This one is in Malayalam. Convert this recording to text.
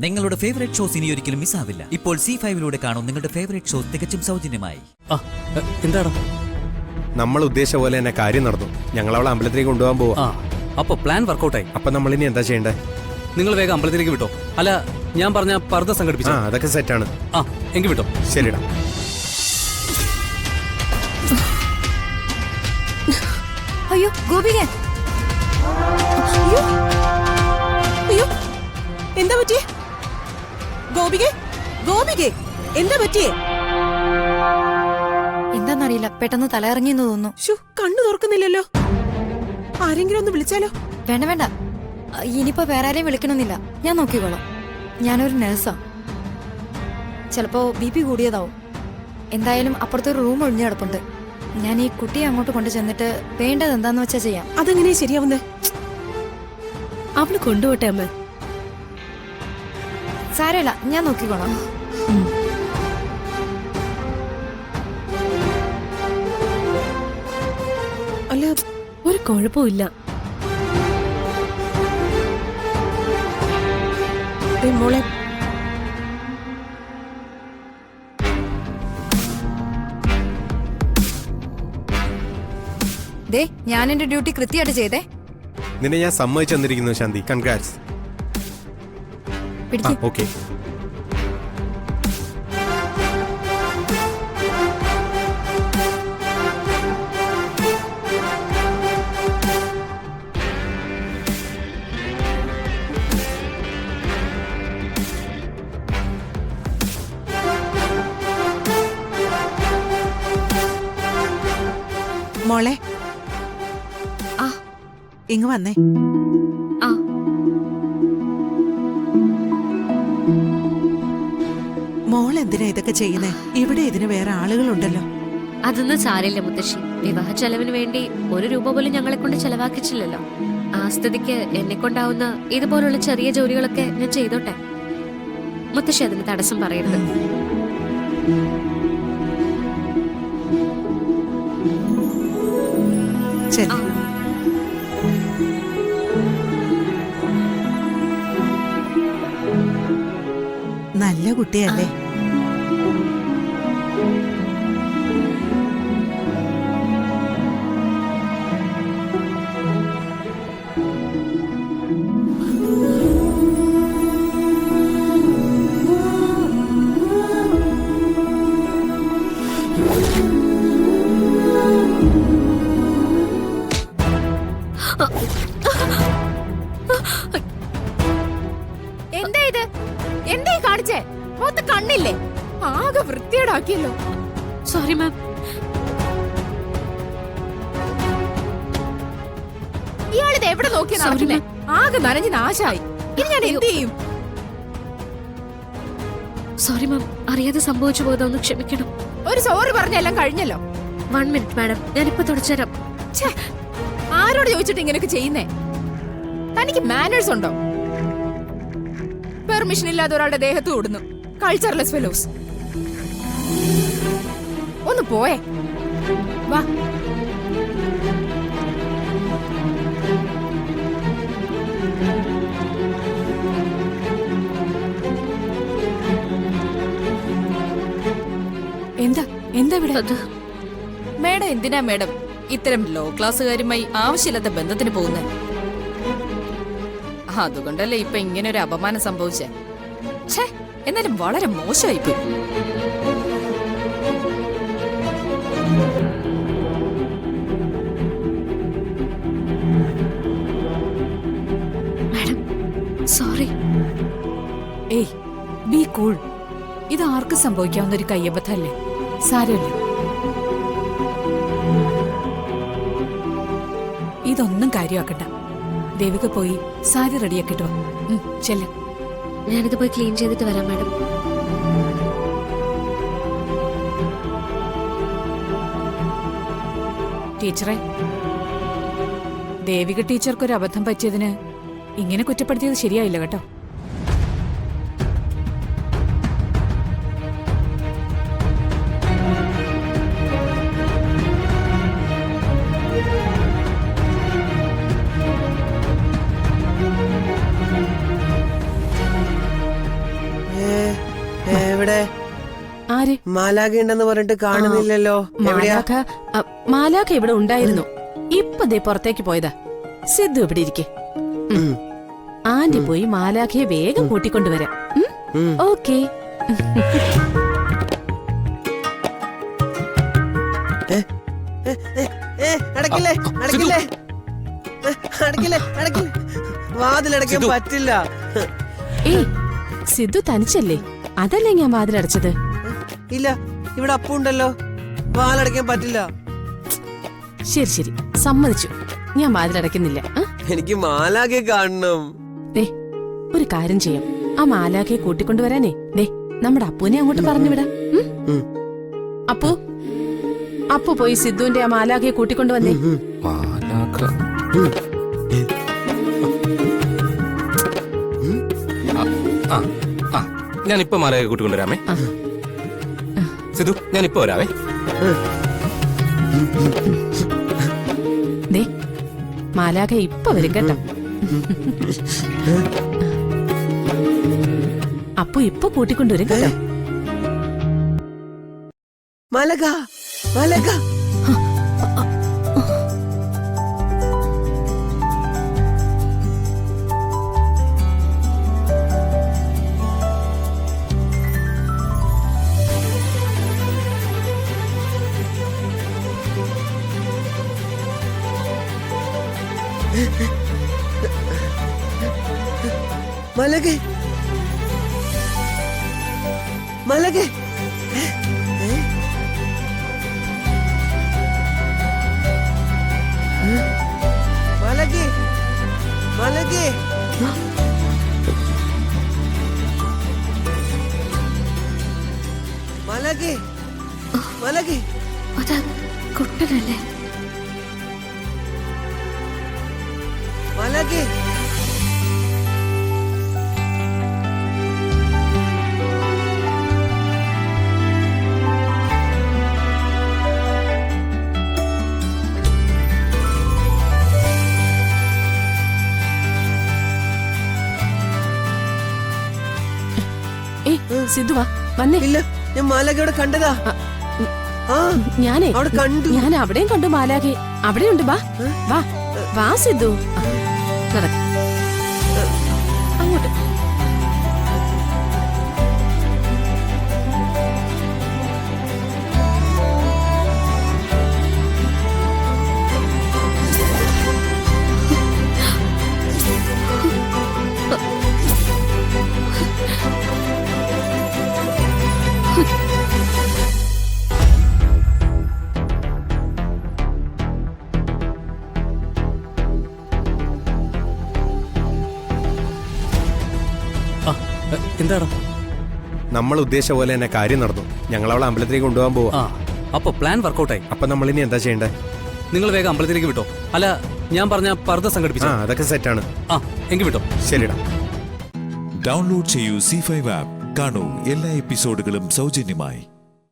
നിങ്ങളുടെ ഫേവറേറ്റ് ഷോസ് ഇനി ഒരിക്കലും മിസ്സാവില്ല. ഇപ്പോൾ C5 കാണും നിങ്ങളുടെ ഫേവറേറ്റ് ഷോസ് തികച്ചും സൗജന്യമായി. എന്താടാ? നമ്മൾ ഉദ്ദേശിച്ച പോലെ തന്നെ കാര്യം നടന്നു. ഞങ്ങൾ അവളെ അമ്പലത്തിലേക്ക് കൊണ്ടുപോകാൻ പോവാ. അപ്പൊ പ്ലാൻ വർക്കൗട്ടായി. അപ്പൊ നമ്മൾ ഇനി എന്താ ചെയ്യണ്ടേ? നിങ്ങൾ വേഗം അമ്പലത്തിലേക്ക് വിട്ടോ. അല്ല, ഞാൻ പറഞ്ഞ പർദ്ദ സംഘടിപ്പിച്ചു. അതൊക്കെ സെറ്റാണ്. എങ്കിൽ വിട്ടോ. ശരിടാ. അയ്യോ ഗോപിക, അയ്യോ എന്താ പറ്റിയേ? ഗോപികെ, ഗോപികെ എന്താ പറ്റിയേ? എന്താന്നറിയില്ല, പെട്ടെന്ന് തലയിറങ്ങിയെന്ന് തോന്നുന്നു. കണ്ണു തുറക്കുന്നില്ലല്ലോ. ആരെങ്കിലും ഒന്ന് വിളിച്ചാലോ? വേണ്ട വേണ്ട, ഇനിയിപ്പോ വേറെ ആരെയും വിളിക്കണമെന്നില്ല, ഞാൻ നോക്കിക്കോളാം. ഞാനൊരു നേഴ്സാ, ചിലപ്പോ BP കൂടിയതാവും. എന്തായാലും അപ്പുറത്തൊരു റൂം ഒഴിഞ്ഞു കിടപ്പുണ്ട്. ഞാൻ ഈ കുട്ടിയെ അങ്ങോട്ട് കൊണ്ടു ചെന്നിട്ട് വേണ്ടത് എന്താന്ന് വെച്ചാ ചെയ്യാം. അതെങ്ങനെയാ ശരിയാവുന്നേ? അവള് കൊണ്ടുപോട്ടെ അമ്മ. സാരമില്ല, ഞാൻ നോക്കിക്കോളാം. അല്ല, ഒരു കുഴപ്പമില്ല. മോളെ, ദേ, ഞാൻ എന്റെ ഡ്യൂട്ടി കൃത്യമായിട്ട് ചെയ്തേ. നിന്നെ ഞാൻ സമ്മതിച്ചു തന്നിരിക്കുന്നു ശാന്തി. കൺഗ്രാറ്റ്സ്. ഓക്കെ. മോളെ, ഇങ്ങ് വന്നേ. മോൾ എന്തിനാ ഇതൊക്കെ ചെയ്യുന്നേ? ഇവിടെ ഇതിന് വേറെ ആളുകളുണ്ടല്ലോ. അതൊന്നും സാരില്ല മുത്തശ്ശി. വിവാഹ ചെലവിന് വേണ്ടി 1 രൂപ പോലും ഞങ്ങളെ കൊണ്ട് ചെലവാക്കിച്ചില്ലല്ലോ. ആ സ്ഥിതിക്ക് എന്നെ കൊണ്ടാവുന്ന ഇതുപോലുള്ള ചെറിയ ജോലികളൊക്കെ ഞാൻ ചെയ്തോട്ടെ. മുത്തശ്ശി അതിന് തടസ്സം പറയരുത്. ശരി. നല്ല കുട്ടിയല്ലേ? എന്താ ഇത്? എന്താ കാണിച്ചേ? മൊത്ത കണ്ണില്ലേ? ആകെ വൃത്തിയേടാക്കിയല്ലോ. Sorry ma'am. ഇയാളിത് എവിടെ നോക്കി നടക്കുന്നേ? ആകെ നനഞ്ഞ് നാശായി. ഇനി ഞാൻ എന്ത് ചെയ്യും? സോറി മാം, അറിയാതെ സംഭവിച്ചു പോയതൊന്ന് ക്ഷമിക്കണം. ഒരു സോറി പറഞ്ഞ എല്ലാം കഴിഞ്ഞല്ലോ. 1 മിനിറ്റ് മാഡം, ഞാനിപ്പോ തുടച്ചുതരാം. ആരോട് ചോദിച്ചിട്ട് ഇങ്ങനെയൊക്കെ ചെയ്യുന്നേ? തനിക്ക് മാനേഴ്സ് ഉണ്ടോ? പെർമിഷൻ ഇല്ലാതെ ഒരാളുടെ ദേഹത്ത് ഓടുന്നു. Cultureless fellows. ഒന്ന് പോയേ. വാ. എന്താ ഇവിടെ? മേഡം എന്തിനാ മേഡം ഇത്തരം ലോ ക്ലാസ്സുകാരുമായി ആവശ്യമില്ലാത്ത ബന്ധത്തിന് പോകുന്നേ? അതുകൊണ്ടല്ലേ ഇപ്പൊ ഇങ്ങനെ ഒരു അപമാനം സംഭവിച്ചേ. എന്നാലും വളരെ മോശമായിപ്പോയി. സോറി. ഏയ്, ബി കൂൾ. ഇത് ആർക്കും സംഭവിക്കാവുന്ന ഒരു കയ്യബദ്ധല്ലേ? സാരമില്ല. ഇതൊന്നും കാര്യമാക്കണ്ട. ദേവിക പോയി സാരി റെഡിയാക്കിട്ടോ. ചെല്ല്. ഞാനിത് പോയി ക്ലീൻ ചെയ്തിട്ട് വരാം മാഡം. ടീച്ചറെ, ദേവിക ടീച്ചർക്കൊരു അബദ്ധം പറ്റിയതിന് ഇങ്ങനെ കുറ്റപ്പെടുത്തിയത് ശരിയായില്ല കേട്ടോ. എവിടെ? ആര്? മാലാഖ ഉണ്ടെന്ന് പറഞ്ഞിട്ട് കാണുന്നില്ലല്ലോ. എവിടെയാ? മാലാഖ ഇവിടെ ഉണ്ടായിരുന്നു. ഇപ്പൊ ദേ പുറത്തേക്ക് പോയതാ. സിദ്ധു ഇവിടെ ഇരിക്കെ. ആന്റി പോയി മാലാഖയെ വേഗം കൂട്ടിക്കൊണ്ടുവരാം. ഓക്കേ. അടക്കില്ലേ അടക്കില്ലേ അടക്കില്ലേ അടക്കില്ലേ, വാതിലടക്കാൻ പറ്റില്ല. ഏയ് സിദ്ധു തനിച്ചല്ലേ? അതല്ലേ ഞാൻ വാതിലടച്ചത്. ഇല്ല, ഇവിടെ അപ്പുണ്ടല്ലോ, വാതിലടക്കാൻ പറ്റില്ല. ശരി ശരി, സമ്മതിച്ചു. ഞാൻ വാതിലടയ്ക്കുന്നില്ല. എനിക്ക് മാലാഖയെ കാണണം. ദേ ഒരു കാര്യം ചെയ്യാം, ആ മാലാഖയെ കൂട്ടിക്കൊണ്ടുവരാനേ ദേ നമ്മുടെ അപ്പുവിനെ അങ്ങോട്ട് പറഞ്ഞു വിടാം. അപ്പു, അപ്പു പോയി സിദ്ധുവിന്റെ ആ മാലാഖയെ കൂട്ടിക്കൊണ്ടുവന്നേ. ഞാനിപ്പോ മാലാഖയെ കൂട്ടിക്കൊണ്ടുവരാമേ. സിധു, ഞാനിപ്പോ വരാവേ. ദേ മാലാഖ ഇപ്പൊ വരും കേട്ടോ. അപ്പു ഇപ്പൊ കൂട്ടിക്കൊണ്ടുവരും കേട്ടോ. മാലാഖ, മാലാഖ. മാലാഖ, മാലാഖ. മാലാഖ, മാലാഖ. മാലാഖ, മാലാഖ. അതാ കുട്ടനല്ലേ? മാലാഖ. സിദ്ധു വാ, വന്നേ. ഇല്ല, ഞാൻ മാലാഖയോടെ കണ്ടതാ. ഞാനേ അവിടെ കണ്ടു. ഞാൻ അവിടെയും കണ്ടു മാലാഖെ. അവിടെയുണ്ട്. വാ വാ വാ സിദ്ധു, നടക്ക അങ്ങോട്ട്. എന്താടാ? നമ്മൾ ഉദ്ദേശിച്ച പോലെ തന്നെ കാര്യം നടന്നു. ഞങ്ങൾ അവളെ അമ്പലത്തിലേക്ക് കൊണ്ടുപോകാൻ പോവാ. ആ, അപ്പൊ പ്ലാൻ വർക്കൗട്ടായി. അപ്പൊ നമ്മൾ ഇനി എന്താ ചെയ്യണ്ടേ? നിങ്ങൾ വേഗം അമ്പലത്തിലേക്ക് വിട്ടോ. അല്ല, ഞാൻ പറഞ്ഞ പർദ്ദ സംഘടിപ്പിച്ചു. അതൊക്കെ സെറ്റാണ്. ആ, എങ്കിൽ വിട്ടോ. ശരിടാ. ഡൗൺലോഡ് ചെയ്യൂ C5 ആപ്പ്. കാണൂ എല്ലാ എപ്പിസോഡുകളും സൗജന്യമായി.